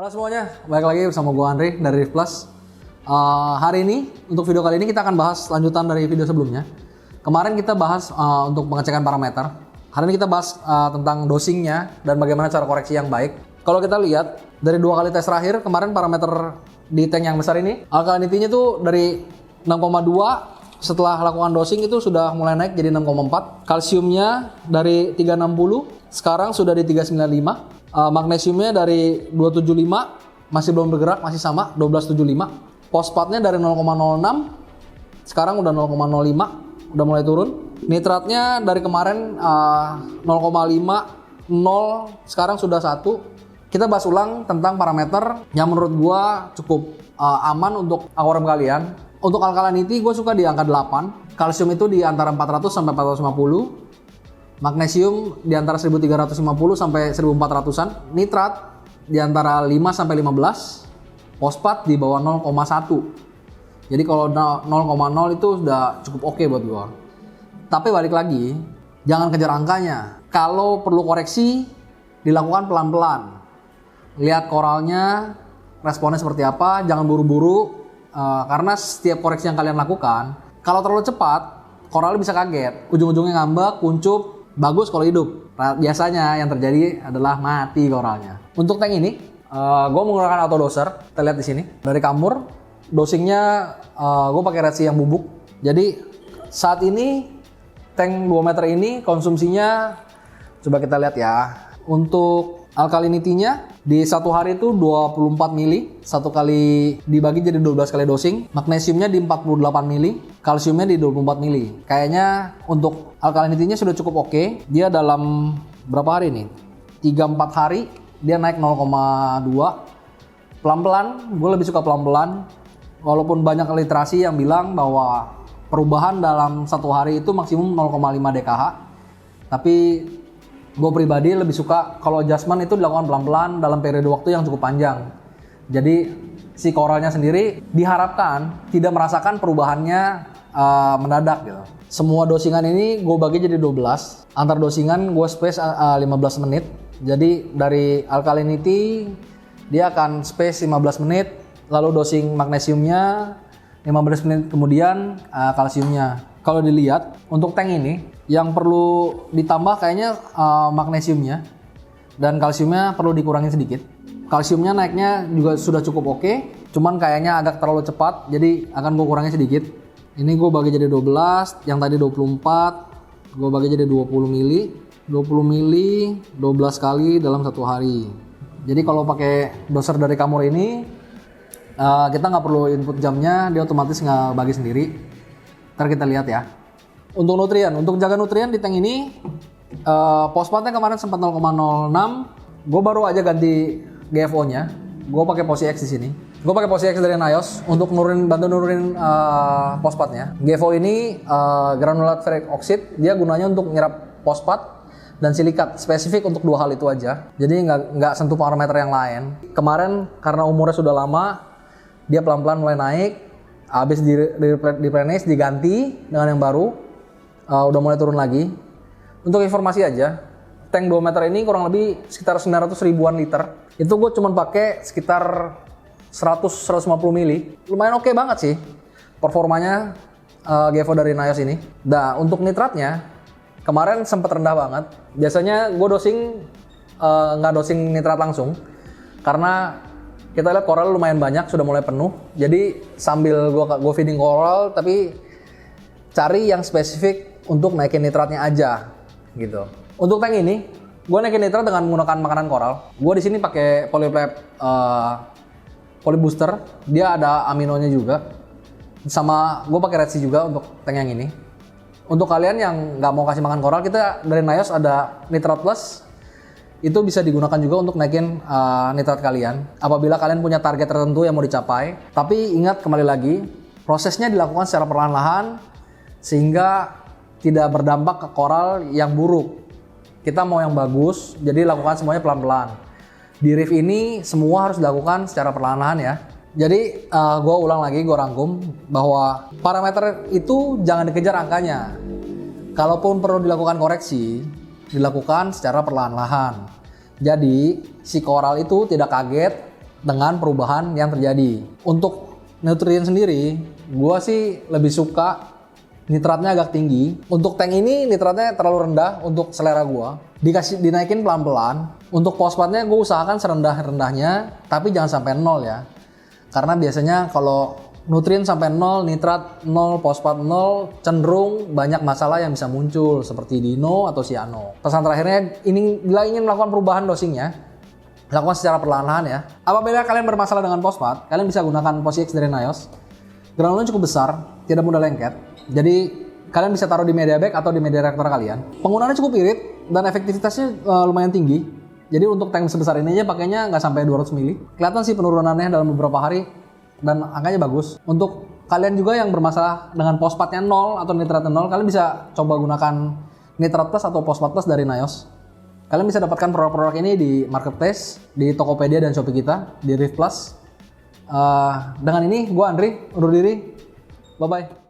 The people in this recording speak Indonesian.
Halo semuanya, balik lagi bersama gue Andre dari Reef Plus. Hari ini, untuk video kali ini kita akan bahas lanjutan dari video sebelumnya. Kemarin kita bahas untuk pengecekan parameter. Hari ini kita bahas tentang dosingnya dan bagaimana cara koreksi yang baik. Kalau kita lihat, dari 2 kali tes terakhir, kemarin parameter di tank yang besar ini, alkalinity-nya tuh dari 6,2, setelah lakukan dosing itu sudah mulai naik jadi 6,4. Kalsiumnya dari 360, sekarang sudah di 395. Magnesiumnya dari 275 masih belum bergerak, masih sama 1275. Fosfatnya dari 0,06 sekarang udah 0,05, udah mulai turun. Nitratnya dari kemarin 0,5 0 sekarang sudah 1. Kita bahas ulang tentang parameter yang menurut gua cukup aman untuk aquarium kalian. Untuk alkalinity gua suka di angka 8. Kalsium itu di antara 400 sampai 450. Magnesium di antara 1350 sampai 1400-an, nitrat di antara 5 sampai 15, fosfat di bawah 0,1. Jadi kalau 0,0 itu sudah cukup oke buat gua. Tapi balik lagi, jangan kejar angkanya. Kalau perlu koreksi, dilakukan pelan-pelan. Lihat koralnya, responnya seperti apa, jangan buru-buru. Karena setiap koreksi yang kalian lakukan, kalau terlalu cepat, koralnya bisa kaget. Ujung-ujungnya ngambek, kuncup. Bagus kalau hidup. Biasanya yang terjadi adalah mati koralnya. Untuk tank ini, gue menggunakan auto doser. Kita lihat di sini. Dari Kamur, dosingnya gue pakai Red Sea yang bubuk. Jadi saat ini tank 2 meter ini konsumsinya, coba kita lihat ya. Untuk alkalinity-nya di satu hari itu 24 mili, satu kali dibagi jadi 12 kali dosing. Magnesiumnya di 48 mili, kalsiumnya di 24 mili. Kayaknya untuk alkalinity-nya sudah cukup oke. Dia dalam berapa hari nih? 3-4 hari dia naik 0,2. Pelan-pelan, gue lebih suka pelan-pelan. Walaupun banyak literasi yang bilang bahwa perubahan dalam satu hari itu maksimum 0,5 DKH. Tapi gue pribadi lebih suka kalau adjustment itu dilakukan pelan-pelan dalam periode waktu yang cukup panjang. Jadi si koralnya sendiri diharapkan tidak merasakan perubahannya mendadak gitu. Semua dosingan ini gue bagi jadi 12. Antar dosingan gue space 15 menit. Jadi dari alkalinity dia akan space 15 menit. Lalu dosing magnesiumnya 15 menit kemudian kalsiumnya. Kalau dilihat untuk tank ini yang perlu ditambah kayaknya magnesiumnya dan kalsiumnya perlu dikurangi sedikit. Kalsiumnya naiknya juga sudah cukup oke, cuman kayaknya agak terlalu cepat, jadi akan gue kurangi sedikit. Ini gue bagi jadi 12, yang tadi 24, gue bagi jadi 20 mili. 20 mili 12 kali dalam satu hari. Jadi kalau pakai doser dari Kamur ini, kita nggak perlu input jamnya, dia otomatis nggak bagi sendiri. Ntar kita lihat ya. Untuk nutrien, untuk jaga nutrien di tank ini, fosfatnya kemarin sempat 0,06. Gue baru aja ganti GFO-nya. Gue pakai Posi X di sini. Gue pakai Posi X dari Nios untuk bantu nurunin fosfatnya. GFO ini granulat ferric oxide. Dia gunanya untuk nyerap fosfat dan silikat, spesifik untuk 2 hal itu aja. Jadi nggak sentuh parameter yang lain. Kemarin karena umurnya sudah lama, dia pelan-pelan mulai naik. Habis di replenish, diganti dengan yang baru, udah mulai turun lagi. Untuk informasi aja, tank 2 meter ini kurang lebih sekitar 900 ribuan liter. Itu gue cuma pakai sekitar 100-150 mili. Lumayan oke banget sih performanya GFO dari Nios ini. Nah, untuk nitratnya kemarin sempat rendah banget. Biasanya gue dosing nggak dosing nitrat langsung karena kita lihat koral lumayan banyak, sudah mulai penuh. Jadi sambil gue feeding koral, tapi cari yang spesifik untuk naikin nitratnya aja, gitu. Untuk tank ini, gue naikin nitrat dengan menggunakan makanan koral. Gue di sini pakai Polypleb Polybooster. Dia ada aminonya juga. Sama gue pakai Red Sea juga untuk tank yang ini. Untuk kalian yang nggak mau kasih makan koral, kita dari Nios ada Nitrat Plus. Itu bisa digunakan juga untuk naikin nitrat kalian apabila kalian punya target tertentu yang mau dicapai. Tapi ingat, kembali lagi, prosesnya dilakukan secara perlahan-lahan sehingga tidak berdampak ke koral yang buruk. Kita mau yang bagus, jadi lakukan semuanya pelan-pelan. Di reef ini semua harus dilakukan secara perlahan-lahan ya. Jadi gue ulang lagi, gue rangkum bahwa parameter itu jangan dikejar angkanya. Kalaupun perlu dilakukan koreksi, dilakukan secara perlahan-lahan. Jadi si koral itu tidak kaget dengan perubahan yang terjadi. Untuk nutrien sendiri, gue sih lebih suka nitratnya agak tinggi. Untuk tank ini nitratnya terlalu rendah untuk selera gue. Dinaikin pelan-pelan. Untuk fosfatnya gue usahakan serendah-rendahnya, tapi jangan sampai 0 ya. Karena biasanya kalau nutrien sampai 0, nitrat 0, fosfat 0, cenderung banyak masalah yang bisa muncul seperti dino atau cyano. Pesan terakhirnya, ini bila ingin melakukan perubahan dosingnya, lakukan secara perlahan-lahan ya. Apabila kalian bermasalah dengan fosfat, kalian bisa gunakan Posi-X dari Nios. Granulanya cukup besar, tidak mudah lengket. Jadi kalian bisa taruh di media bag atau di media reaktor kalian. Penggunaannya cukup irit dan efektivitasnya lumayan tinggi. Jadi untuk tank sebesar ini aja pakainya nggak sampai 200 ml. Kelihatan sih penurunannya dalam beberapa hari dan angkanya bagus. Untuk kalian juga yang bermasalah dengan fosfatnya 0 atau nitratnya 0, kalian bisa coba gunakan nitrat plus atau fosfat plus dari Nios. Kalian bisa dapatkan produk-produk ini di marketplace, di Tokopedia dan Shopee kita, di Rift Plus. Dengan ini, gue Andri, undur diri. Bye-bye.